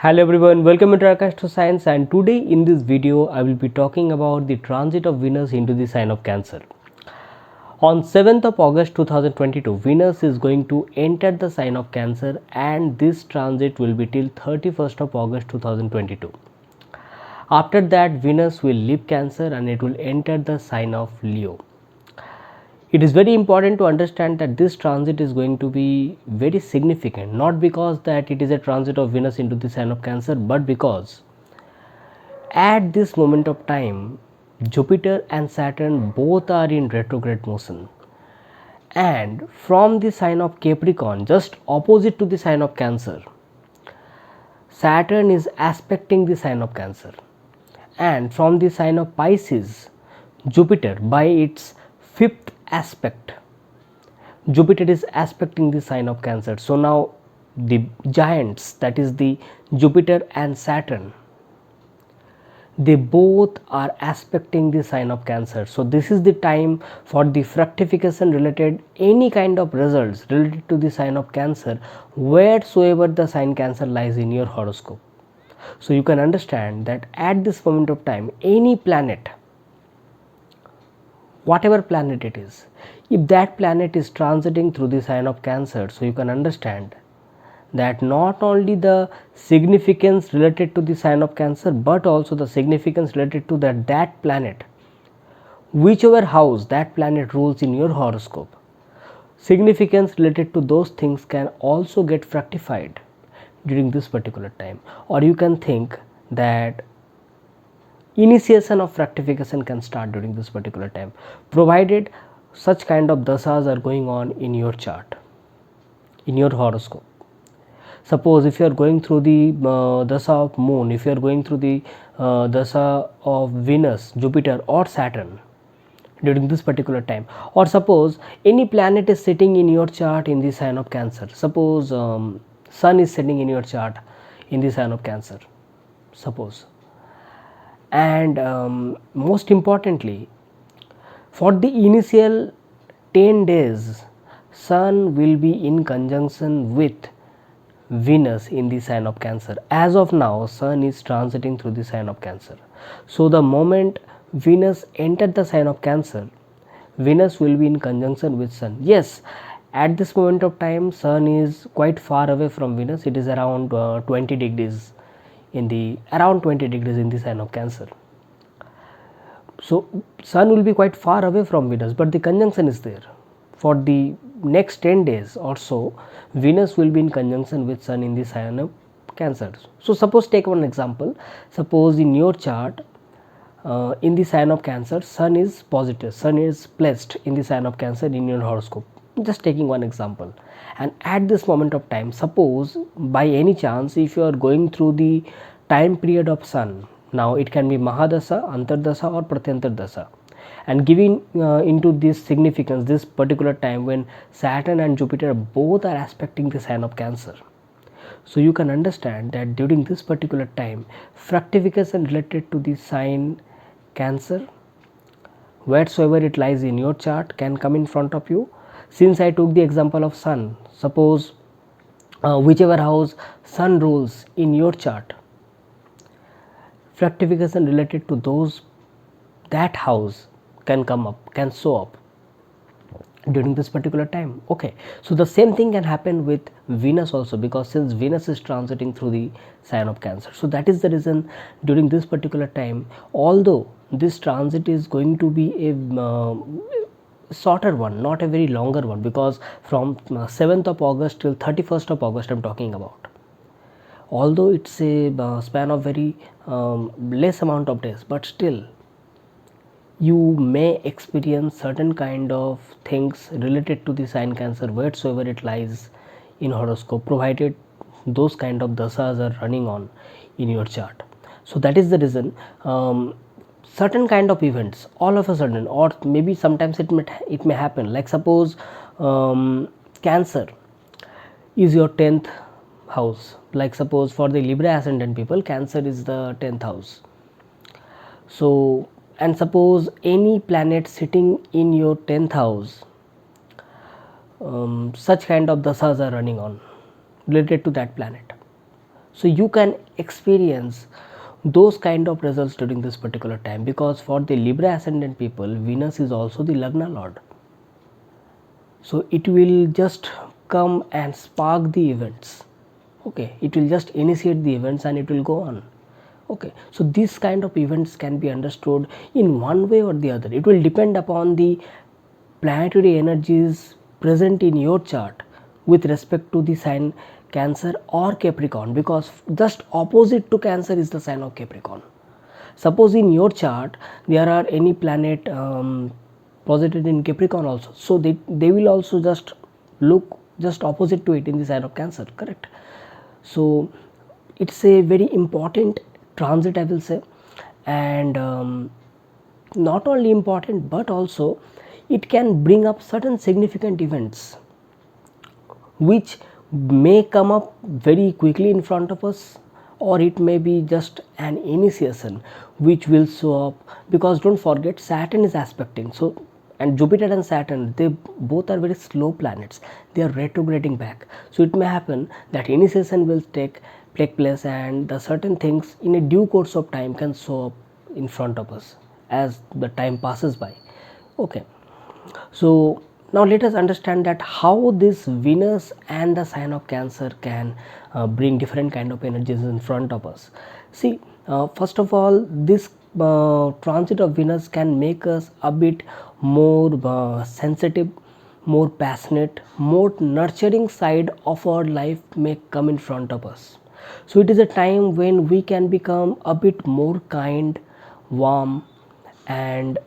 Hello everyone, welcome to Arka Science, and today in this video I will be talking about the transit of Venus into the sign of Cancer. On 7th of August 2022, Venus is going to enter the sign of Cancer, and this transit will be till 31st of August 2022. After that, Venus will leave Cancer and it will enter the sign of Leo. It is very important to understand that this transit is going to be very significant, not because that it is a transit of Venus into the sign of Cancer, but because at this moment of time Jupiter and Saturn both are in retrograde motion, and from the sign of Capricorn, just opposite to the sign of Cancer, Saturn is aspecting the sign of Cancer, and from the sign of Pisces, Jupiter, by its fifth aspect, Jupiter is aspecting the sign of Cancer. So now the giants, that is the Jupiter and Saturn, they both are aspecting the sign of Cancer. So this is the time for the fructification related, any kind of results related to the sign of Cancer, wheresoever the sign Cancer lies in your horoscope. So you can understand that at this moment of time, any planet, whatever planet it is, if that planet is transiting through the sign of Cancer, so you can understand that not only the significance related to the sign of Cancer, but also the significance related to that planet, whichever house that planet rules in your horoscope, significance related to those things can also get fructified during this particular time. Or you can think that initiation of fructification can start during this particular time, provided such kind of dashas are going on in your chart, in your horoscope. Suppose if you are going through the dasha of moon, if you are going through the dasha of Venus, Jupiter or Saturn during this particular time, or suppose any planet is sitting in your chart in the sign of Cancer, suppose Sun is sitting in your chart in the sign of Cancer, suppose, and most importantly, for the initial 10 days, Sun will be in conjunction with Venus in the sign of Cancer. As of now, Sun is transiting through the sign of Cancer. So the moment Venus entered the sign of Cancer, Venus will be in conjunction with Sun. Yes, at this moment of time, Sun is quite far away from Venus. It is around 20 degrees in the sign of Cancer. So Sun will be quite far away from Venus, but the conjunction is there. For the next 10 days or so, Venus will be in conjunction with Sun in the sign of Cancer. So suppose, take one example, suppose in your chart in the sign of Cancer, Sun is positive, Sun is placed in the sign of Cancer in your horoscope, just taking one example. And at this moment of time, suppose by any chance if you are going through the time period of Sun, now it can be Mahadasha, Antardasha or Pratyantardasha, and giving into this significance, this particular time when Saturn and Jupiter both are aspecting the sign of Cancer. So you can understand that during this particular time, fructification related to the sign Cancer, wheresoever it lies in your chart, can come in front of you. Since I took the example of Sun, suppose whichever house Sun rules in your chart, fructification related to that house can come up, can show up during this particular time. Okay, so the same thing can happen with Venus also, because since Venus is transiting through the sign of Cancer, so that is the reason during this particular time, although this transit is going to be a shorter one, not a very longer one, because from 7th of August till 31st of August I'm talking about, although it's a span of very less amount of days, but still you may experience certain kind of things related to the sign Cancer wheresoever it lies in horoscope, provided those kind of dashas are running on in your chart. So that is the reason certain kind of events all of a sudden, or maybe sometimes it may happen, like suppose Cancer is your 10th house, like suppose for the Libra ascendant people, Cancer is the 10th house. So, and suppose any planet sitting in your 10th house, such kind of dashas are running on related to that planet. So you can experience those kind of results during this particular time, because for the Libra ascendant people, Venus is also the Lagna lord. So it will just come and spark the events. Okay, it will just initiate the events and it will go on. Okay, so these kind of events can be understood in one way or the other. It will depend upon the planetary energies present in your chart with respect to the sign Cancer or Capricorn, because just opposite to Cancer is the sign of Capricorn. Suppose in your chart there are any planet posited in Capricorn also, so they will also just look just opposite to it in the sign of Cancer, correct? So it's a very important transit, I will say, and not only important but also it can bring up certain significant events which may come up very quickly in front of us, or it may be just an initiation which will show up, because don't forget Saturn is aspecting, so and Jupiter and Saturn, they both are very slow planets, they are retrograding back. So it may happen that initiation will take place and the certain things in a due course of time can show up in front of us as the time passes by. Okay, so now let us understand that how this Venus and the sign of Cancer can bring different kind of energies in front of us. See, first of all, this transit of Venus can make us a bit more sensitive, more passionate, more nurturing side of our life may come in front of us. So it is a time when we can become a bit more kind, warm, and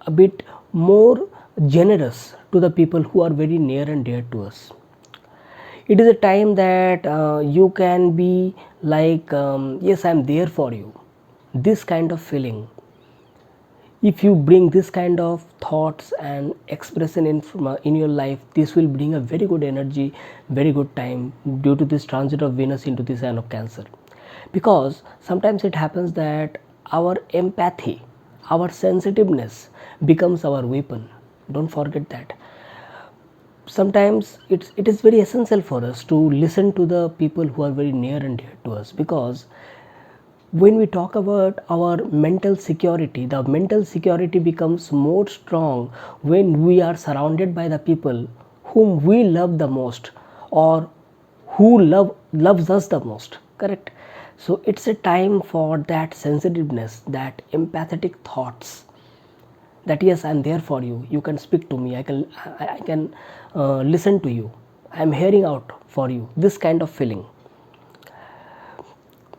a bit more generous to the people who are very near and dear to us. It is a time that you can be like, yes, I am there for you. This kind of feeling. If you bring this kind of thoughts and expression in your life, this will bring a very good energy, very good time due to this transit of Venus into the sign of Cancer. Because sometimes it happens that our empathy, our sensitiveness becomes our weapon. Don't forget that. Sometimes it is very essential for us to listen to the people who are very near and dear to us, because when we talk about our mental security, the mental security becomes more strong when we are surrounded by the people whom we love the most, or who loves us the most, correct? So it's a time for that sensitiveness, that empathetic thoughts, that yes, I'm there for you, you can speak to me, I can listen to you, I'm hearing out for you, this kind of feeling.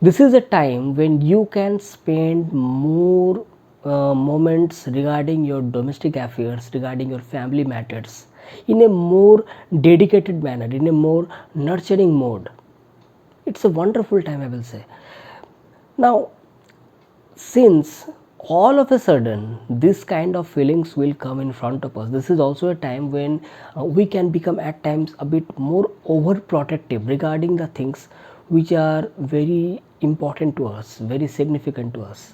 This is a time when you can spend more moments regarding your domestic affairs, regarding your family matters, in a more dedicated manner, in a more nurturing mode. It's a wonderful time, I will say. Now, since all of a sudden this kind of feelings will come in front of us, this is also a time when we can become at times a bit more overprotective regarding the things which are very important to us, very significant to us,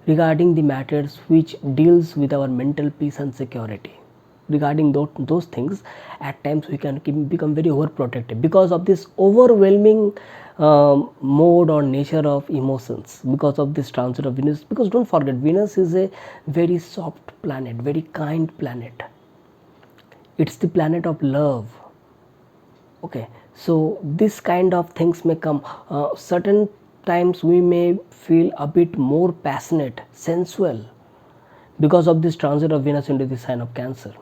regarding the matters which deals with our mental peace and security. Regarding those things, at times we can become very overprotective because of this overwhelming mode or nature of emotions, because of this transit of Venus. Because don't forget, Venus is a very soft planet, very kind planet. It's the planet of love. Okay, so this kind of things may come. Certain times we may feel a bit more passionate, sensual, because of this transit of Venus into the sign of Cancer.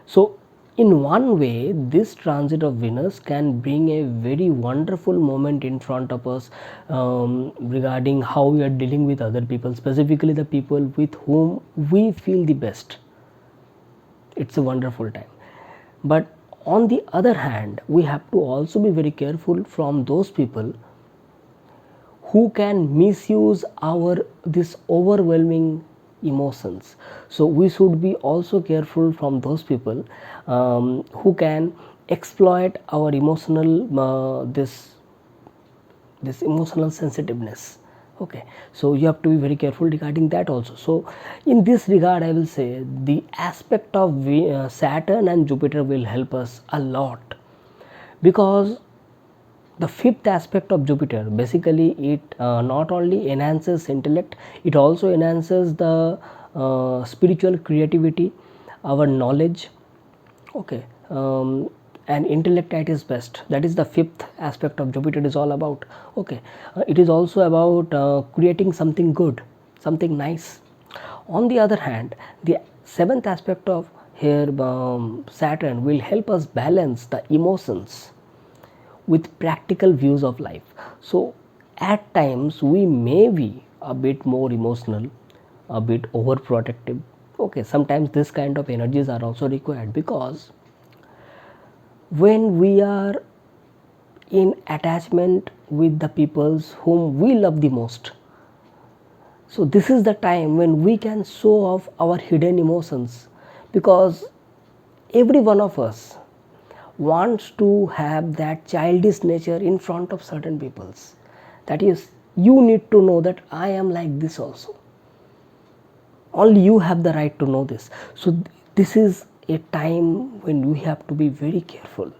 So in one way, this transit of Venus can bring a very wonderful moment in front of us regarding how we are dealing with other people, specifically the people with whom we feel the best. It's a wonderful time. But on the other hand, we have to also be very careful from those people who can misuse our this overwhelming emotions. So we should be also careful from those people who can exploit our emotional this emotional sensitiveness. Okay, so you have to be very careful regarding that also. So in this regard, I will say the aspect of Saturn and Jupiter will help us a lot, because the fifth aspect of Jupiter, basically it not only enhances intellect, it also enhances the spiritual creativity, our knowledge, okay, and intellect at its best. That is the fifth aspect of Jupiter is all about. Okay, it is also about creating something good, something nice. On the other hand, the seventh aspect of here Saturn will help us balance the emotions with practical views of life. So at times we may be a bit more emotional, a bit overprotective. Okay, sometimes this kind of energies are also required, because when we are in attachment with the peoples whom we love the most, so this is the time when we can show off our hidden emotions, because every one of us wants to have that childish nature in front of certain peoples. That is, you need to know that I am like this also. Only you have the right to know this. So this is a time when we have to be very careful,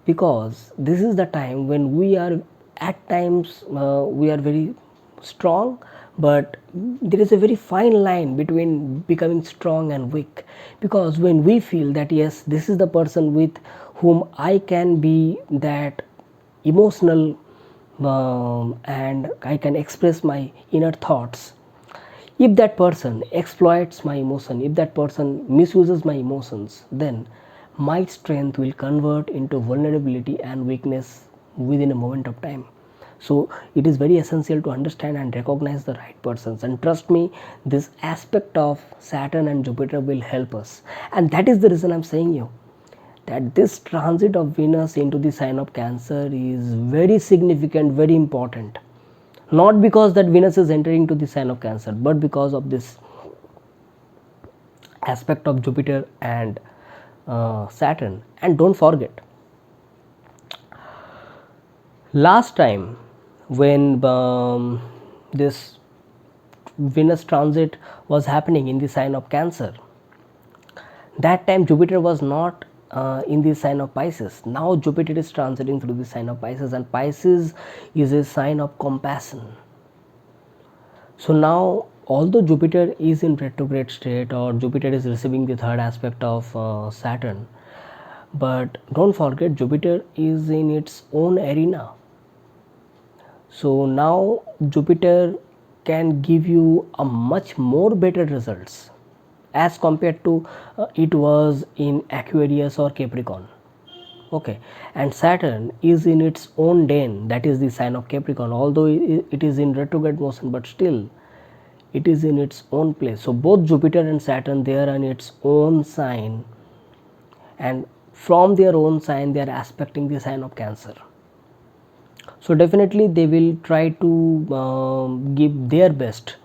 because this is the time when we are at times we are very strong, but there is a very fine line between becoming strong and weak, because when we feel that yes, this is the person with whom I can be that emotional and I can express my inner thoughts, if that person exploits my emotion, if that person misuses my emotions, then my strength will convert into vulnerability and weakness within a moment of time. So it is very essential to understand and recognize the right persons, and trust me, this aspect of Saturn and Jupiter will help us. And that is the reason I'm saying you that this transit of Venus into the sign of Cancer is very significant, very important. Not because that Venus is entering to the sign of Cancer, but because of this aspect of Jupiter and Saturn. And don't forget, last time when this Venus transit was happening in the sign of Cancer, that time Jupiter was not in the sign of Pisces. Now Jupiter is transiting through the sign of Pisces, and Pisces is a sign of compassion. So now, although Jupiter is in retrograde state, or Jupiter is receiving the third aspect of Saturn, but don't forget, Jupiter is in its own arena. So now Jupiter can give you a much more better results as compared to it was in Aquarius or Capricorn. Okay, and Saturn is in its own den, that is the sign of Capricorn. Although it is in retrograde motion, but still it is in its own place. So both Jupiter and Saturn, they are in its own sign, and from their own sign they are aspecting the sign of Cancer. So definitely they will try to give their best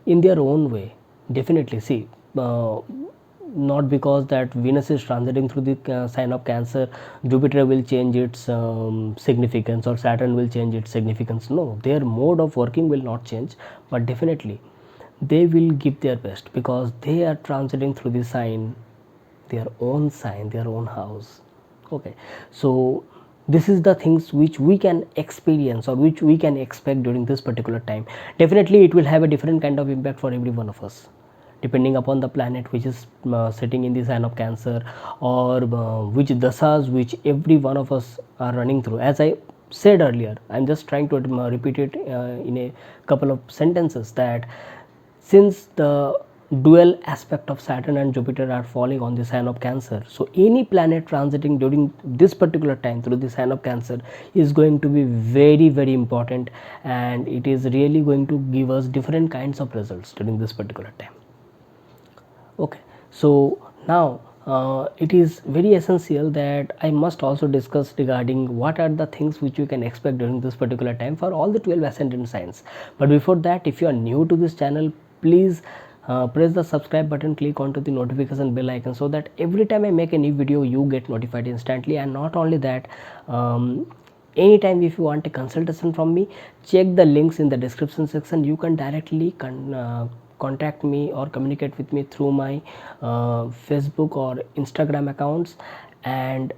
in their own way. Definitely, see, not because that Venus is transiting through the sign of Cancer, Jupiter will change its significance, or Saturn will change its significance. No, their mode of working will not change, but definitely they will give their best, because they are transiting through the sign, their own house. Okay, so this is the things which we can experience, or which we can expect during this particular time. Definitely it will have a different kind of impact for every one of us, depending upon the planet which is sitting in the sign of Cancer, or which dashas which every one of us are running through. As I said earlier, I'm just trying to repeat it in a couple of sentences, that since the dual aspect of Saturn and Jupiter are falling on the sign of Cancer, so any planet transiting during this particular time through the sign of Cancer is going to be very, very important, and it is really going to give us different kinds of results during this particular time. Okay, so now it is very essential that I must also discuss regarding what are the things which you can expect during this particular time for all the 12 ascendant signs. But before that, if you are new to this channel, please press the subscribe button, click onto the notification bell icon, so that every time I make a new video you get notified instantly. And not only that, anytime if you want a consultation from me, check the links in the description section. You can directly contact me or communicate with me through my Facebook or Instagram accounts, and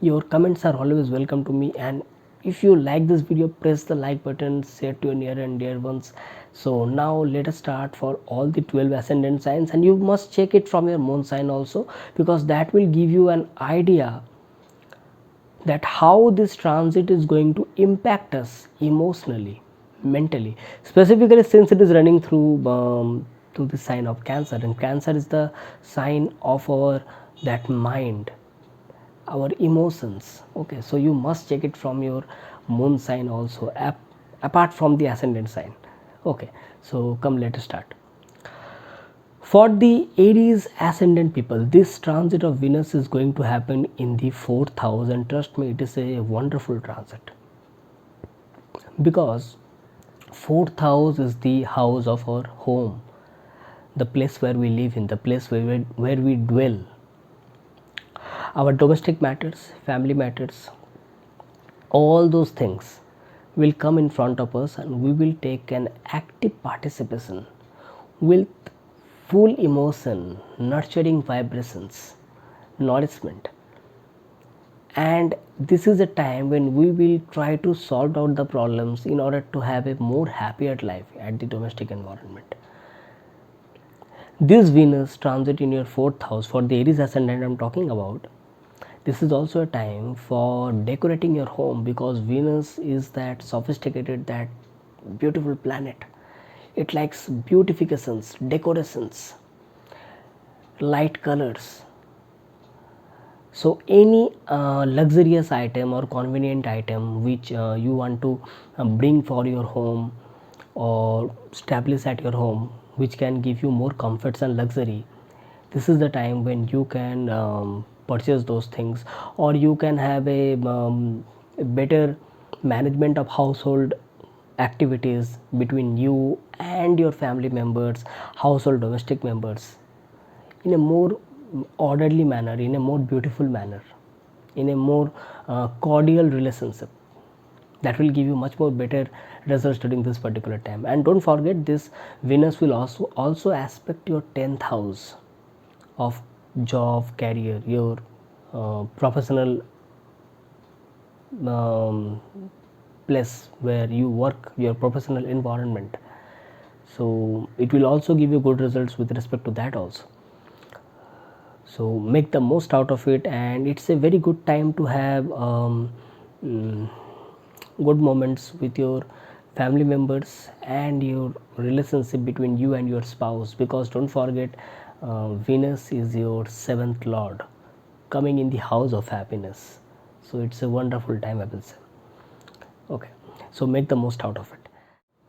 Your comments are always welcome to me, and if you like this video, press the like button, share to your near and dear ones. So now let us start for all the 12 ascendant signs, and you must check it from your moon sign also, because that will give you an idea that how this transit is going to impact us emotionally, mentally, specifically since it is running through the sign of Cancer, and Cancer is the sign of our that mind, our emotions. Okay, so you must check it from your moon sign also, apart from the ascendant sign. Okay, so come, let us start. For the Aries ascendant people, this transit of Venus is going to happen in the 4th house, and trust me, it is a wonderful transit, because 4th house is the house of our home, the place where we live in, the place where we dwell. Our domestic matters, family matters, all those things will come in front of us, and we will take an active participation with full emotion, nurturing vibrations, nourishment. And this is a time when we will try to solve out the problems in order to have a more happier life at the domestic environment. This Venus transit in your 4th house, for the Aries ascendant I'm talking about, this is also a time for decorating your home, because Venus is that sophisticated, that beautiful planet. It likes beautifications, decorations, light colors. So any luxurious item or convenient item which you want to bring for your home or establish at your home, which can give you more comforts and luxury, this is the time when you can purchase those things, or you can have a better management of household activities between you and your family members, household domestic members, in a more orderly manner, in a more beautiful manner, in a more cordial relationship. That will give you much more better results during this particular time. And don't forget, this Venus will also aspect your 10th house of job, career, your professional place where you work, your professional environment. So it will also give you good results with respect to that also. So make the most out of it, and it's a very good time to have good moments with your family members and your relationship between you and your spouse, because don't forget, Venus is your 7th lord, coming in the house of happiness. So it's a wonderful time, I will say. Okay, so make the most out of it.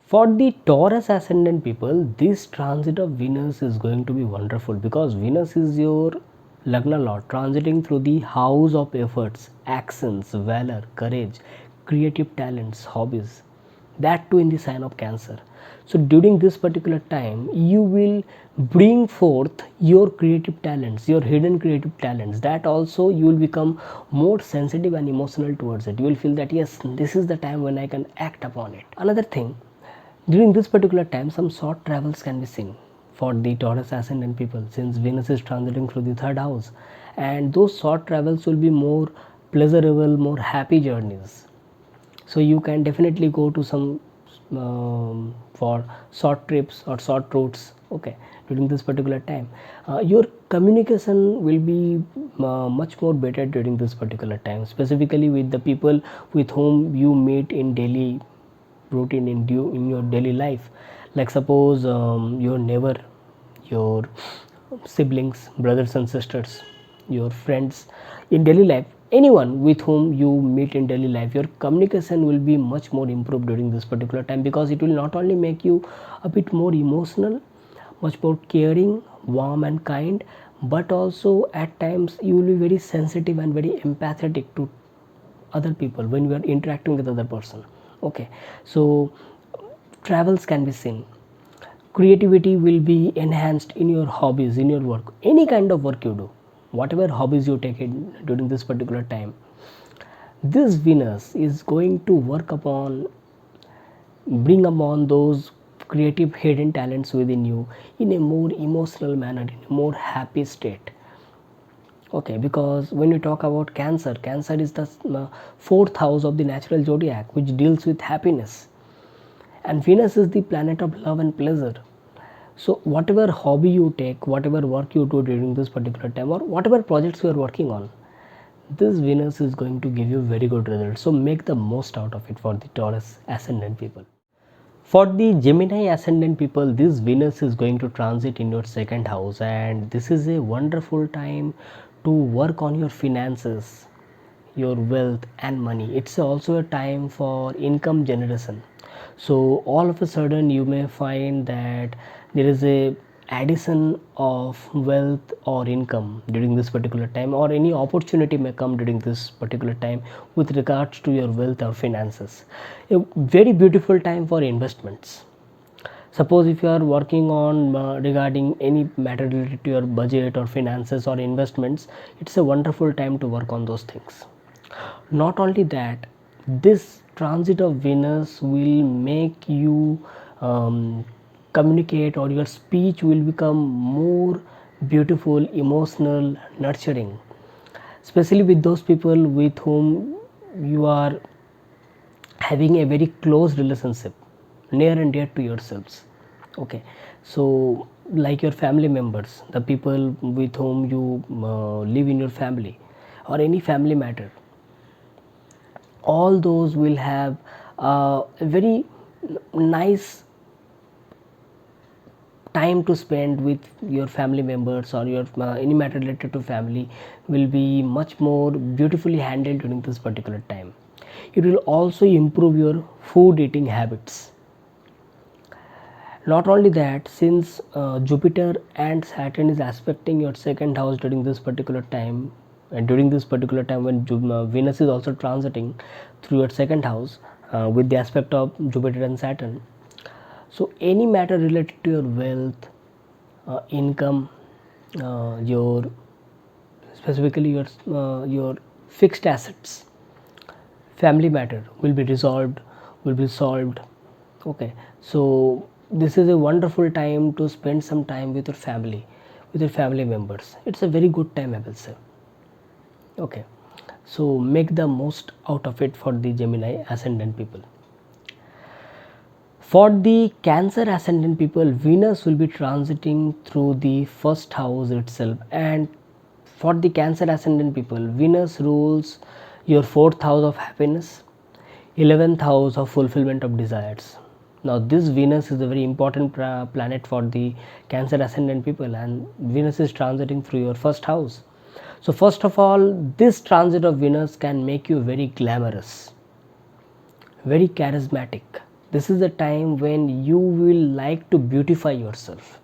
For the Taurus ascendant people, this transit of Venus is going to be wonderful, because Venus is your Lagna Lord, transiting through the house of efforts, actions, valor, courage, creative talents, hobbies, that too in the sign of Cancer. So during this particular time, you will bring forth your creative talents, your hidden creative talents, that also you will become more sensitive and emotional towards it. You will feel that yes, this is the time when I can act upon it. Another thing, during this particular time, some short travels can be seen for the Taurus ascendant people, since Venus is transiting through the 3rd house, and those short travels will be more pleasurable, more happy journeys. So you can definitely go to some for short trips or short routes. Okay, during this particular time, your communication will be much more better during this particular time, specifically with the people with whom you meet in daily routine, in your daily life. Like suppose your neighbor, your siblings, brothers and sisters, your friends in daily life, anyone with whom you meet in daily life, your communication will be much more improved during this particular time, because it will not only make you a bit more emotional, much more caring, warm and kind, but also at times you will be very sensitive and very empathetic to other people when we are interacting with other person. Okay, so travels can be seen, creativity will be enhanced in your hobbies, in your work, any kind of work you do, whatever hobbies you take in during this particular time. This Venus is going to work upon, bring upon those creative hidden talents within you in a more emotional manner, in a more happy state. Okay, because when we talk about Cancer is the fourth house of the natural zodiac, which deals with happiness, and Venus is the planet of love and pleasure. So whatever hobby you take, whatever work you do during this particular time, or whatever projects you are working on, this Venus is going to give you very good results. So make the most out of it for the Taurus ascendant people. For the Gemini ascendant people, this Venus is going to transit in your second house, and this is a wonderful time to work on your finances, your wealth and money. It's also a time for income generation. So all of a sudden you may find that there is a addition of wealth or income during this particular time, or any opportunity may come during this particular time with regards to your wealth or finances. A very beautiful time for investments. Suppose if you are working on regarding any matter related to your budget or finances or investments, it's a wonderful time to work on those things. Not only that, this transit of Venus will make you communicate, or your speech will become more beautiful, emotional, nurturing, especially with those people with whom you are having a very close relationship, near and dear to yourselves. Okay, so like your family members, the people with whom you live in your family, or any family matter, all those will have a very nice time to spend with your family members, or your any matter related to family will be much more beautifully handled during this particular time. It will also improve your food eating habits. Not only that, since Jupiter and Saturn is aspecting your second house during this particular time, and during this particular time when Venus is also transiting through your second house with the aspect of Jupiter and Saturn, so any matter related to your wealth, income, your specifically your fixed assets, family matter will be resolved, will be solved. Okay, so this is a wonderful time to spend some time with your family, with your family members. It's a very good time, I will say. Okay, so make the most out of it for the Gemini ascendant people. For the Cancer ascendant people, Venus will be transiting through the first house itself, and for the Cancer ascendant people, Venus rules your fourth house of happiness, 11th house of fulfillment of desires. Now this Venus is a very important planet for the Cancer ascendant people, and Venus is transiting through your first house. So first of all, this transit of Venus can make you very glamorous, very charismatic. This is the time when you will like to beautify yourself.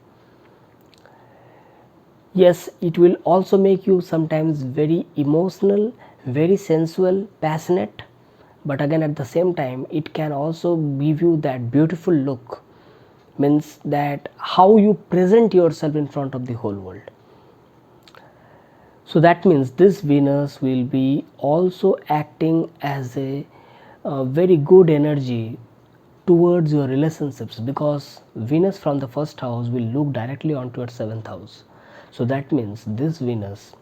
Yes, it will also make you sometimes very emotional, very sensual, passionate, but again at the same time it can also give you that beautiful look, means that how you present yourself in front of the whole world. So that means this Venus will be also acting as a very good energy towards your relationships, because Venus from the first house will look directly onto your seventh house. So that means this Venus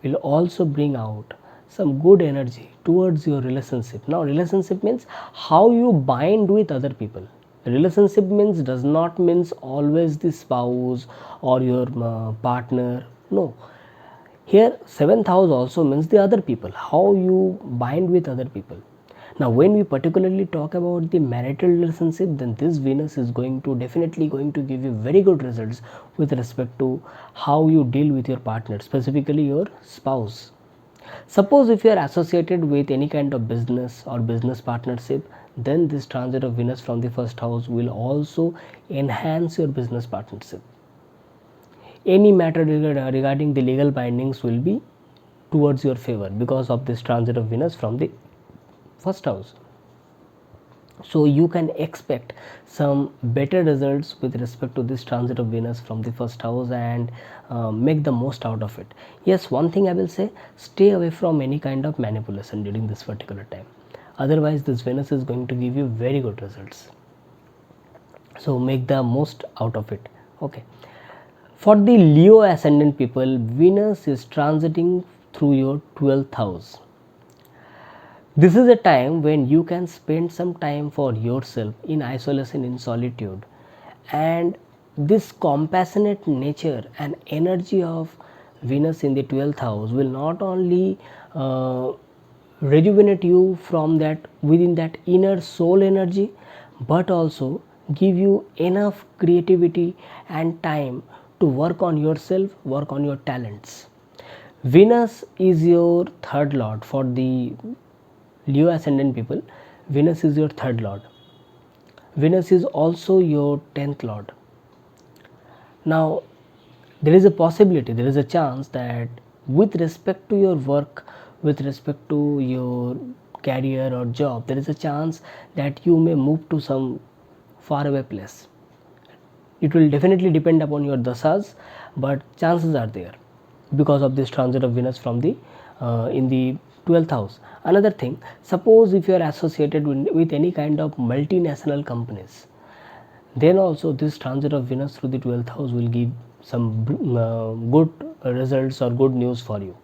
will also bring out some good energy towards your relationship. Now relationship means how you bind with other people. Relationship means does not means always the spouse or your partner. No, here seventh house also means the other people, how you bind with other people. Now when we particularly talk about the marital relationship, then this Venus is definitely going to give you very good results with respect to how you deal with your partner, specifically your spouse. Suppose if you are associated with any kind of business or business partnership, then this transit of Venus from the first house will also enhance your business partnership. Any matter regarding the legal bindings will be towards your favor because of this transit of Venus from the first house. So you can expect some better results with respect to this transit of Venus from the first house, and make the most out of it. Yes, one thing I will say, stay away from any kind of manipulation during this particular time. Otherwise this Venus is going to give you very good results. So make the most out of it. Okay. For the Leo ascendant people, Venus is transiting through your 12th house. This is a time when you can spend some time for yourself in isolation, in solitude, and this compassionate nature and energy of Venus in the 12th house will not only rejuvenate you from that within that inner soul energy, but also give you enough creativity and time to work on yourself, work on your talents. Venus is your third lord. For the Leo ascendant people, Venus is your third lord. Venus is also your 10th lord. Now, there is a possibility, there is a chance that with respect to your work, with respect to your career or job, there is a chance that you may move to some faraway place. It will definitely depend upon your dashas, but chances are there because of this transit of Venus from the in the 12th house. Another thing, suppose if you are associated with any kind of multinational companies, then also this transit of Venus through the 12th house will give some good results or good news for you,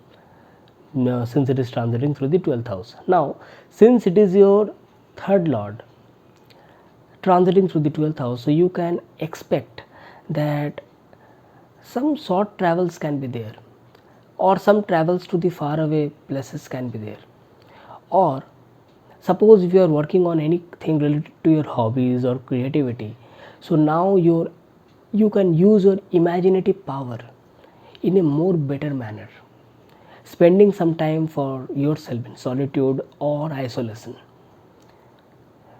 since it is transiting through the 12th house. Now, since it is your third lord transiting through the 12th house, so you can expect that some short travels can be there, or some travels to the faraway places can be there, or suppose if you are working on anything related to your hobbies or creativity, so now you can use your imaginative power in a more better manner, spending some time for yourself in solitude or isolation.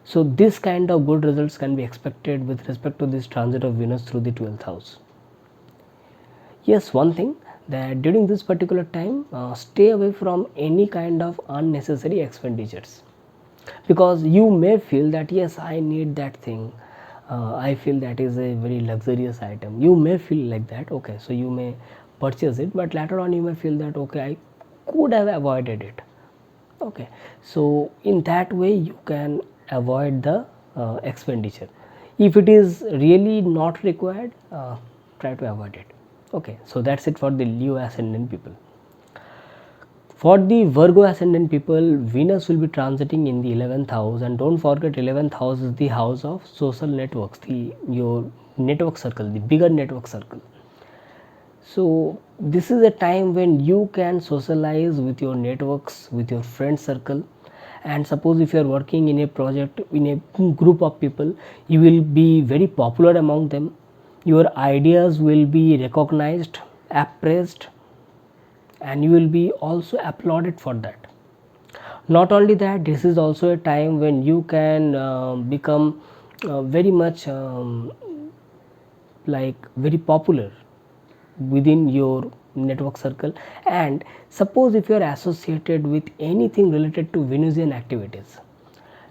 So this kind of good results can be expected with respect to this transit of Venus through the 12th house. Yes, one thing, that during this particular time, stay away from any kind of unnecessary expenditures, because you may feel that yes, I need that thing, I feel that is a very luxurious item. You may feel like that, okay, so you may purchase it, but later on you may feel that okay, I could have avoided it. Okay, so in that way you can avoid the expenditure. If it is really not required, try to avoid it. Okay, so that's it for the Leo ascendant people. For the Virgo ascendant people, Venus will be transiting in the 11th house, and don't forget 11th house is the house of social networks, your network circle, the bigger network circle. So this is a time when you can socialize with your networks, with your friend circle, and suppose if you are working in a project in a group of people, you will be very popular among them. Your ideas will be recognized, appraised, and you will be also applauded for that. Not only that, this is also a time when you can become very much like very popular within your network circle. And suppose if you are associated with anything related to Venusian activities,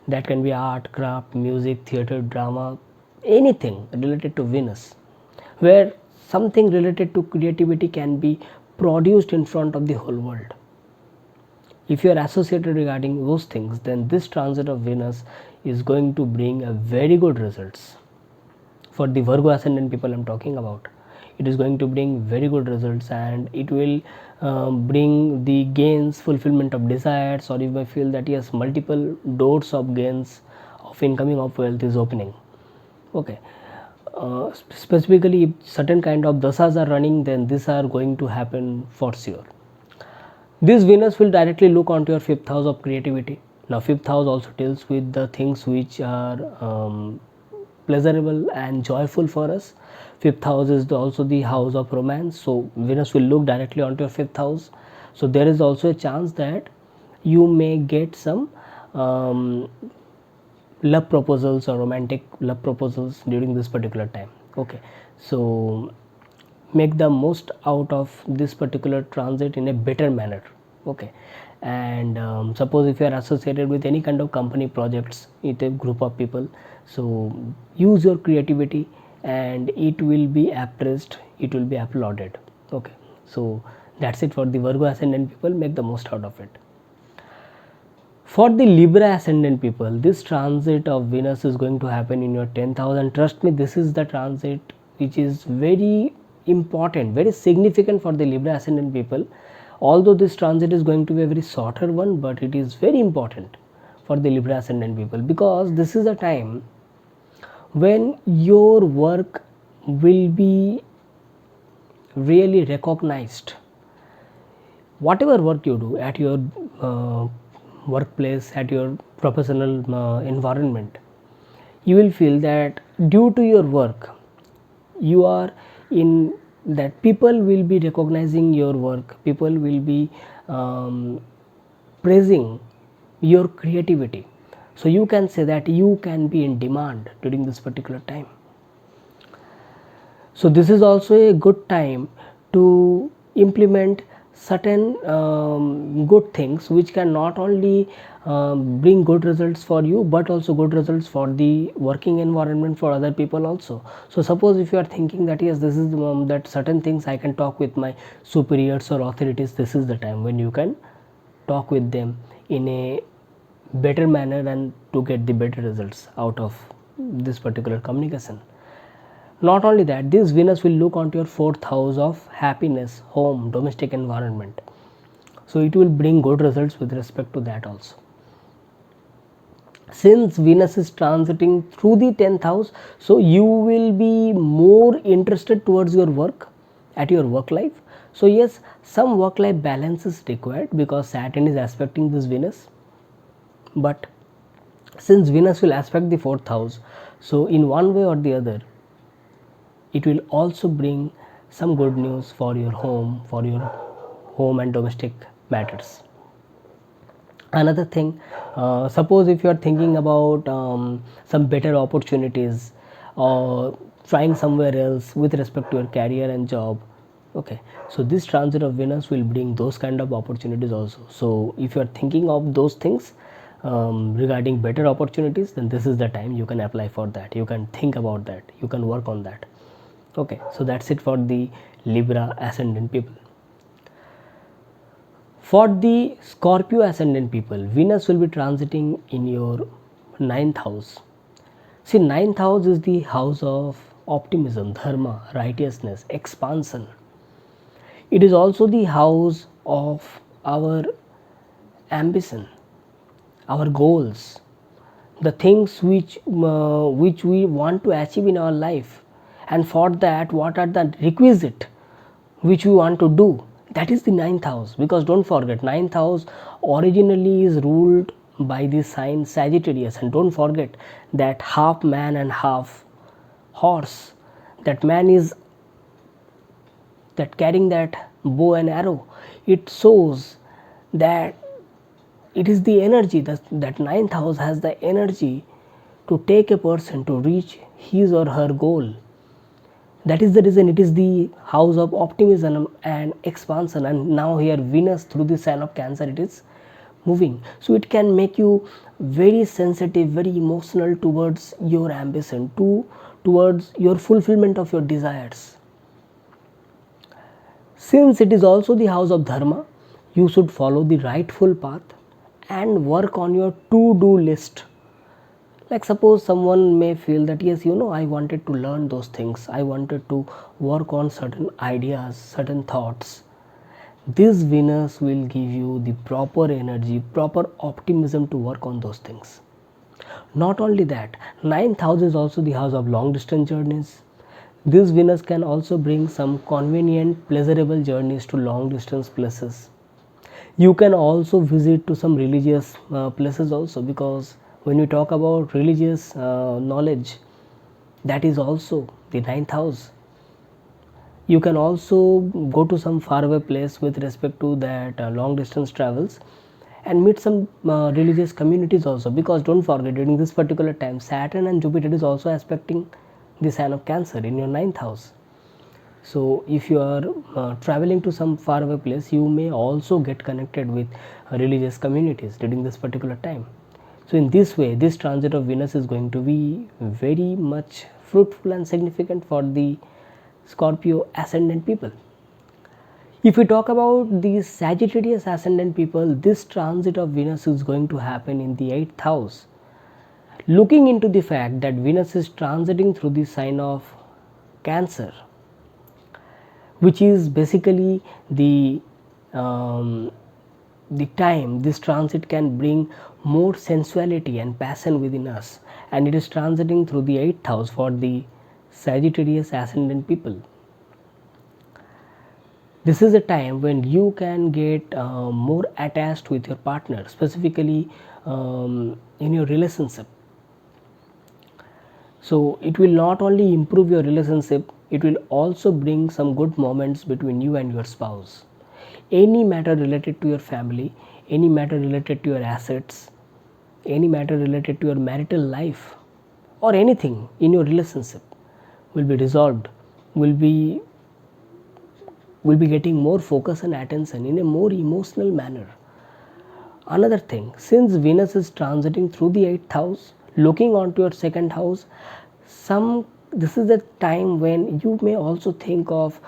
that can be art, craft, music, theater, drama, anything related to Venus, where something related to creativity can be produced in front of the whole world. If you are associated regarding those things, then this transit of Venus is going to bring a very good results. For the Virgo ascendant people I am talking about, it is going to bring very good results, and it will bring the gains, fulfillment of desires, or you may feel that yes, multiple doors of gains of incoming of wealth is opening. Okay, specifically if certain kind of dashas are running, then these are going to happen for sure. This Venus will directly look onto your 5th house of creativity. Now 5th house also deals with the things which are pleasurable and joyful for us. 5th house is also the house of romance, so Venus will look directly onto your 5th house. So there is also a chance that you may get some love proposals or romantic love proposals during this particular time. Okay, so make the most out of this particular transit in a better manner. Okay, and suppose if you are associated with any kind of company projects with a group of people, so use your creativity and it will be appraised, it will be applauded. Okay, so that's it for the Virgo ascendant people. Make the most out of it. For the Libra ascendant people, this transit of Venus is going to happen in your 10th house, and trust me, this is the transit which is very important, very significant for the Libra ascendant people. Although this transit is going to be a very shorter one, but it is very important for the Libra ascendant people, because this is a time when your work will be really recognized. Whatever work you do at your workplace, at your professional environment, you will feel that due to your work you are in that, people will be recognizing your work, people will be praising your creativity. So you can say that you can be in demand during this particular time. So this is also a good time to implement certain good things which can not only bring good results for you, but also good results for the working environment for other people also. So suppose if you are thinking that yes, this is that certain things I can talk with my superiors or authorities, this is the time when you can talk with them in a better manner and to get the better results out of this particular communication. Not only that, this Venus will look onto your 4th house of happiness, home, domestic environment. So it will bring good results with respect to that also. Since Venus is transiting through the 10th house, so you will be more interested towards your work, at your work life. So yes, some work life balance is required because Saturn is aspecting this Venus. But since Venus will aspect the 4th house, so in one way or the other, it will also bring some good news for your home and domestic matters. Another thing, suppose if you are thinking about some better opportunities or trying somewhere else with respect to your career and job, okay, so this transit of Venus will bring those kind of opportunities also. So if you are thinking of those things regarding better opportunities, then this is the time you can apply for that, you can think about that, you can work on that. Okay, so that's it for the Libra ascendant people. For the Scorpio ascendant people, Venus will be transiting in your 9th house. See, 9th house is the house of optimism, dharma, righteousness, expansion. It is also the house of our ambition, our goals, the things which we want to achieve in our life, and for that what are the requisite which we want to do. That is the 9th house, because don't forget, 9th house originally is ruled by the sign Sagittarius, and don't forget that half man and half horse, that man is that carrying that bow and arrow. It shows that it is the energy that 9th house has the energy to take a person to reach his or her goal. That is the reason it is the house of optimism and expansion. And now here Venus through the sign of Cancer, it is moving, so it can make you very sensitive, very emotional towards your ambition, towards your fulfillment of your desires. Since it is also the house of dharma, you should follow the rightful path and work on your to-do list. Like suppose someone may feel that yes, I wanted to learn those things, I wanted to work on certain ideas, certain thoughts. This Venus will give you the proper energy, proper optimism to work on those things. Not only that, 9th house is also the house of long distance journeys. This Venus can also bring some convenient, pleasurable journeys to long distance places. You can also visit to some religious places also, because when you talk about religious knowledge, that is also the 9th house. You can also go to some faraway place with respect to that long distance travels and meet some religious communities also, because don't forget, during this particular time Saturn and Jupiter is also aspecting the sign of Cancer in your 9th house. So if you are traveling to some faraway place, you may also get connected with religious communities during this particular time. So in this way, this transit of Venus is going to be very much fruitful and significant for the Scorpio ascendant people. If we talk about the Sagittarius ascendant people, this transit of Venus is going to happen in the 8th house. Looking into the fact that Venus is transiting through the sign of Cancer, which is basically the time this transit can bring more sensuality and passion within us, and it is transiting through the 8th house for the Sagittarius ascendant people. This is a time when you can get more attached with your partner, specifically in your relationship. So it will not only improve your relationship, it will also bring some good moments between you and your spouse. Any matter related to your family, any matter related to your assets, any matter related to your marital life, or anything in your relationship will be resolved, will be getting more focus and attention in a more emotional manner. Another thing, since Venus is transiting through the 8th house, looking onto your 2nd house, this is the time when you may also think of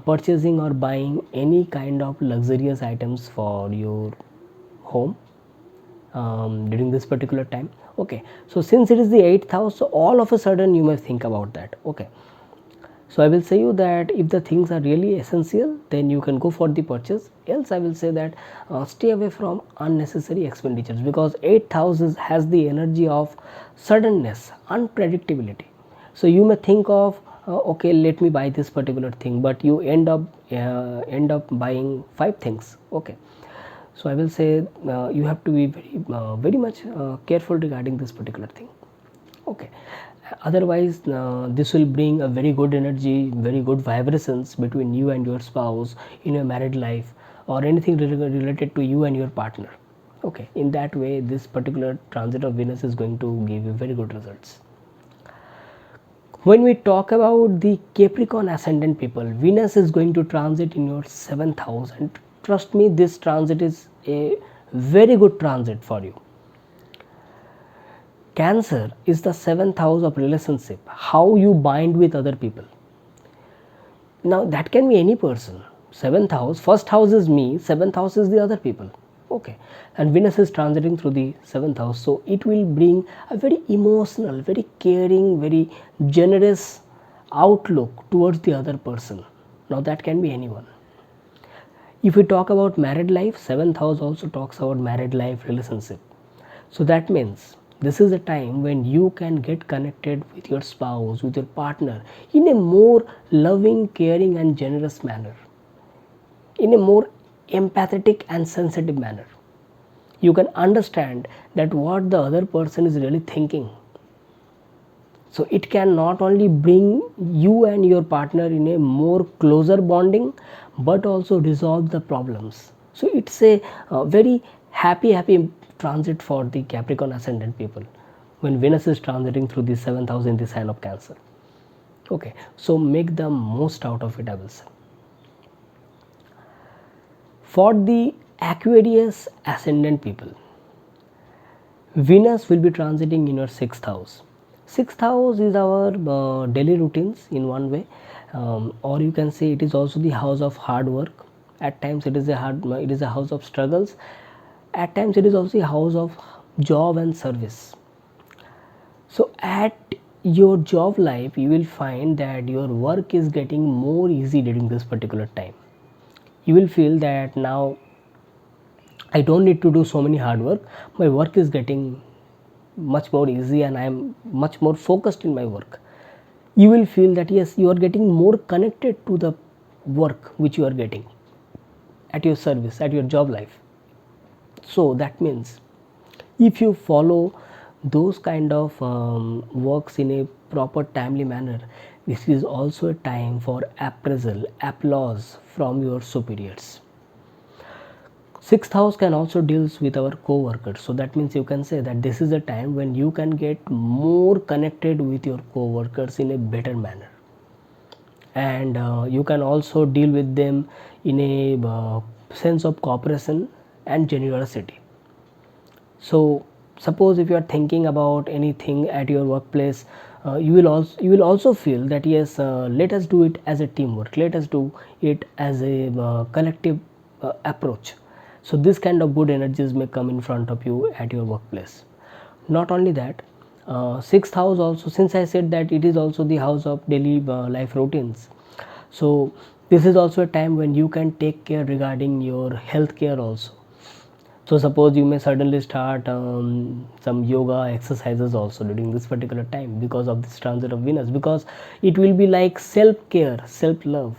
purchasing or buying any kind of luxurious items for your home during this particular time. Okay, so since it is the 8th house, so all of a sudden you may think about that. Okay, so I will say you that if the things are really essential, then you can go for the purchase. Else I will say that stay away from unnecessary expenditures, because 8th house has the energy of suddenness, unpredictability. So you may think of okay, let me buy this particular thing, but you end up buying 5 things. Okay, so I will say you have to be very much careful regarding this particular thing. Okay, otherwise this will bring a very good energy, very good vibrations between you and your spouse in your married life, or anything related to you and your partner. Okay, in that way this particular transit of Venus is going to give you very good results. When we talk about the Capricorn ascendant people, Venus is going to transit in your 7th house, and trust me, this transit is a very good transit for you. Cancer is the 7th house of relationship, how you bind with other people. Now that can be any person. 7th house, 1st house is me, 7th house is the other people. Okay, and Venus is transiting through the 7th house, so it will bring a very emotional, very caring, very generous outlook towards the other person. Now that can be anyone. If we talk about married life, 7th house also talks about married life, relationship. So that means this is a time when you can get connected with your spouse, with your partner in a more loving, caring and generous manner, in a more empathetic and sensitive manner. You can understand that what the other person is really thinking. So it can not only bring you and your partner in a more closer bonding, but also resolve the problems. So it's a very happy transit for the Capricorn ascendant people when Venus is transiting through the 7th house in the sign of Cancer. Okay, so make the most out of it, I will say. For the Aquarius ascendant people, Venus will be transiting in your 6th house. 6th house is our daily routines in one way, or you can say it is also the house of hard work. At times it is a house of struggles. At times it is also a house of job and service. So at your job life, you will find that your work is getting more easy during this particular time. You will feel that now I don't need to do so many hard work. My work is getting much more easy and I am much more focused in my work. You will feel that yes, you are getting more connected to the work which you are getting at your service, at your job life. So that means if you follow those kind of works in a proper timely manner, this is also a time for appraisal, applause from your superiors. 6th house can also deals with our co-workers, so that means you can say that this is a time when you can get more connected with your co-workers in a better manner, and you can also deal with them in a sense of cooperation and generosity. So suppose if you are thinking about anything at your workplace, you will also feel that yes, let us do it as a teamwork, let us do it as a collective approach. So this kind of good energies may come in front of you at your workplace. Not only that, 6th house also, since I said that it is also the house of daily life routines, so This is also a time when you can take care regarding your health care also. So suppose you may suddenly start some yoga exercises also during this particular time because of this transit of Venus, because it will be like self care, self love.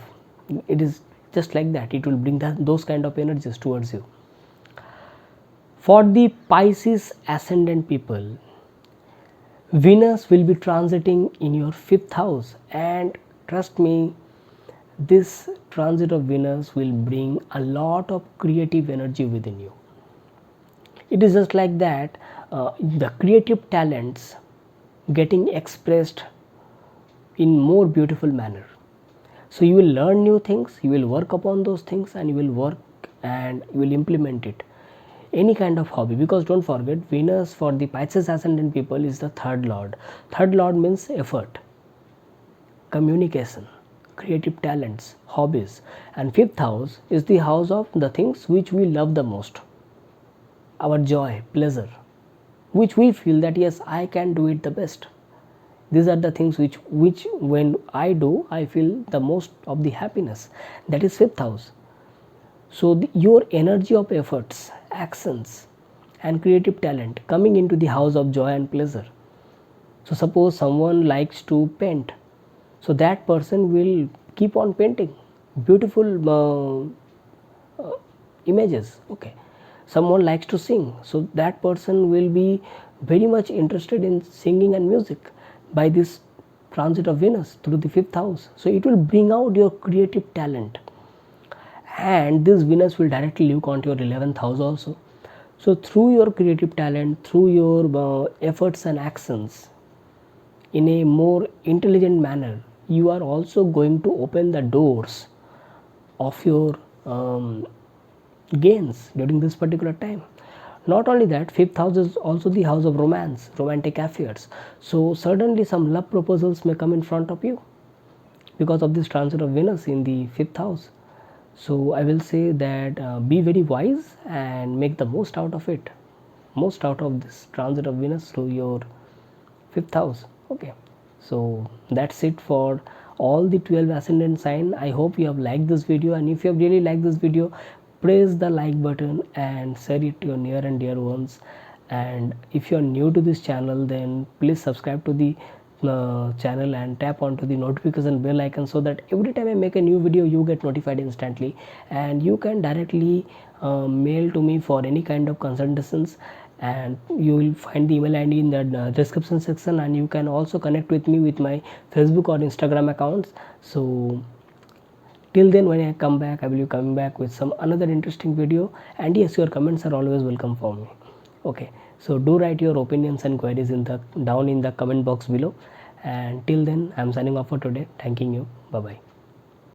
It is just like that, it will bring those kind of energies towards you. For the Pisces ascendant people, Venus will be transiting in your 5th house, and trust me, this transit of Venus will bring a lot of creative energy within you. It is just like that, the creative talents getting expressed in more beautiful manner. So you will learn new things, you will work upon those things, and you will work and you will implement it. Any kind of hobby, because don't forget, Venus for the Pisces ascendant people is the third lord. Third lord means effort, communication, creative talents, hobbies, and 5th house is the house of the things which we love the most, our joy, pleasure, which we feel that yes, I can do it the best. These are the things which when I do, I feel the most of the happiness. That is 5th house. So your energy of efforts, actions, and creative talent coming into the house of joy and pleasure. So suppose someone likes to paint, so that person will keep on painting beautiful images. Okay, someone likes to sing, so that person will be very much interested in singing and music by this transit of Venus through the 5th house. So it will bring out your creative talent, and this Venus will directly look onto your 11th house also. So through your creative talent, through your efforts and actions in a more intelligent manner, you are also going to open the doors of your gains during this particular time. Not only that, 5th house is also the house of romance, romantic affairs. So suddenly some love proposals may come in front of you because of this transit of Venus in the 5th house. So I will say that be very wise and make the most out of it, most out of this transit of Venus through your 5th house. Okay, so that's it for all the 12 ascendant sign. I hope you have liked this video, and if you have really liked this video, press the like button and share it to your near and dear ones. And if you are new to this channel, then please subscribe to the channel and tap onto the notification bell icon, so that every time I make a new video you get notified instantly, and you can directly mail to me for any kind of consultations, and you will find the email ID in the description section, and you can also connect with me with my Facebook or Instagram accounts. So till then, when I come back, I will be coming back with some another interesting video, and yes, your comments are always welcome for me. Okay, so do write your opinions and queries in the down in the comment box below, and till then, I am signing off for today. Thanking you. Bye bye.